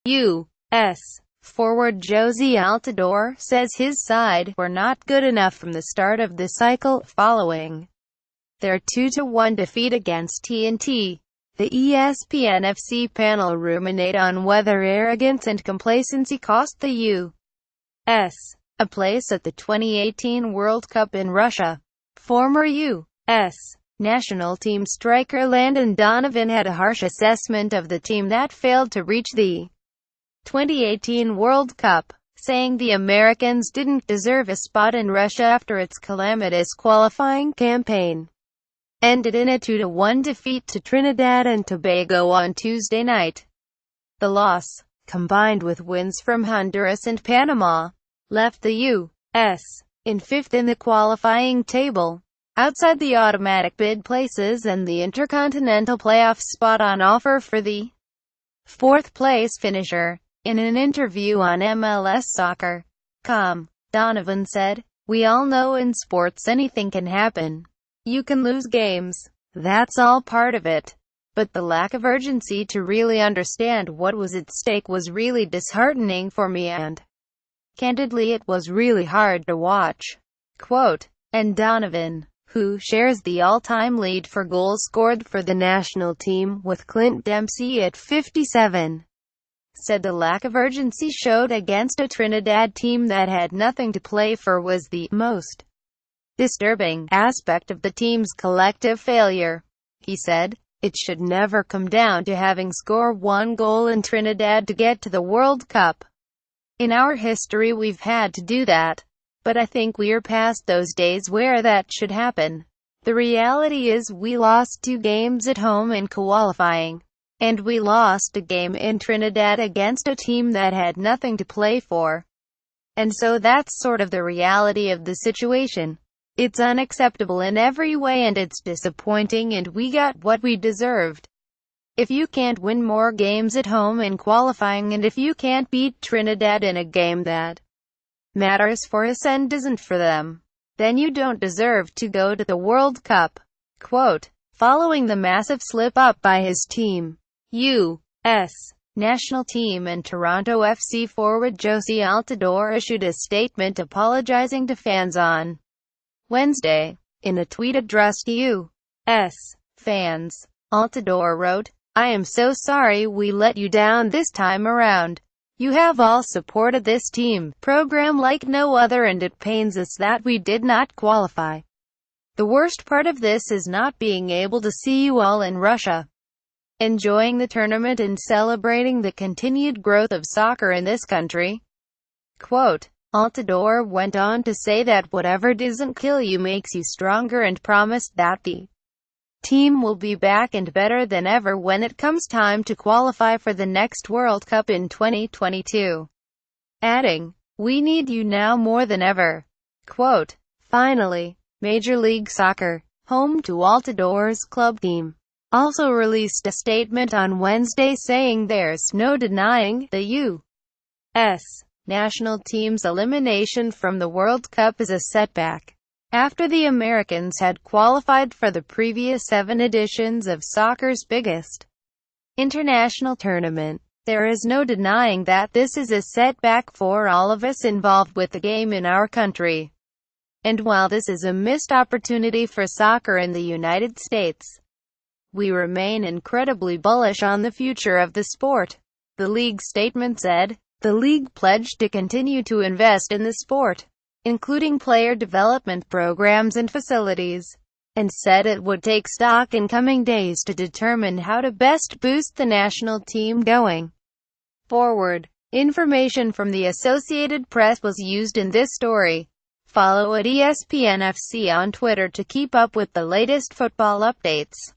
U.S. forward Jozy Altidore says his side were not good enough from the start of the cycle, following their 2-1 defeat against TNT. The ESPN FC panel ruminate on whether arrogance and complacency cost the U.S. a place at the 2018 World Cup in Russia. Former U.S. national team striker Landon Donovan had a harsh assessment of the team that failed to reach the 2018 World Cup, saying the Americans didn't deserve a spot in Russia after its calamitous qualifying campaign ended in a 2-1 defeat to Trinidad and Tobago on Tuesday night. The loss, combined with wins from Honduras and Panama, left the U.S. in fifth in the qualifying table, outside the automatic bid places and the intercontinental playoff spot on offer for the fourth-place finisher. In an interview on MLSsoccer.com, Donovan said, "We all know in sports anything can happen. You can lose games. That's all part of it. But the lack of urgency to really understand what was at stake was really disheartening for me and, candidly, it was really hard to watch." Quote, and Donovan, who shares the all-time lead for goals scored for the national team with Clint Dempsey at 57, said the lack of urgency showed against a Trinidad team that had nothing to play for was the most disturbing aspect of the team's collective failure. He said, "It should never come down to having scored one goal in Trinidad to get to the World Cup. In our history we've had to do that. But I think we're past those days where that should happen. The reality is we lost 2 games at home in qualifying. And we lost a game in Trinidad against a team that had nothing to play for. And so that's sort of the reality of the situation. It's unacceptable in every way and it's disappointing and we got what we deserved. If you can't win more games at home in qualifying and if you can't beat Trinidad in a game that matters for us and isn't for them, then you don't deserve to go to the World Cup." Quote, following the massive slip-up by his team, U.S. national team and Toronto FC forward Jozy Altidore issued a statement apologizing to fans on Wednesday. In a tweet addressed to U.S. fans, Altidore wrote, "I am so sorry we let you down this time around. You have all supported this team program like no other and it pains us that we did not qualify. The worst part of this is not being able to see you all in Russia, enjoying the tournament and celebrating the continued growth of soccer in this country." Quote, Altidore went on to say that whatever doesn't kill you makes you stronger and promised that the team will be back and better than ever when it comes time to qualify for the next World Cup in 2022. Adding, "We need you now more than ever." Quote, finally, Major League Soccer, home to Altidore's club team, also released a statement on Wednesday saying there's no denying the U.S. national team's elimination from the World Cup is a setback. After the Americans had qualified for the previous 7 editions of soccer's biggest international tournament, there is no denying that this is a setback for all of us involved with the game in our country. And while this is a missed opportunity for soccer in the United States, we remain incredibly bullish on the future of the sport. The league statement said, the league pledged to continue to invest in the sport, including player development programs and facilities, and said it would take stock in coming days to determine how to best boost the national team going forward. Information from the Associated Press was used in this story. Follow at ESPN FC on Twitter to keep up with the latest football updates.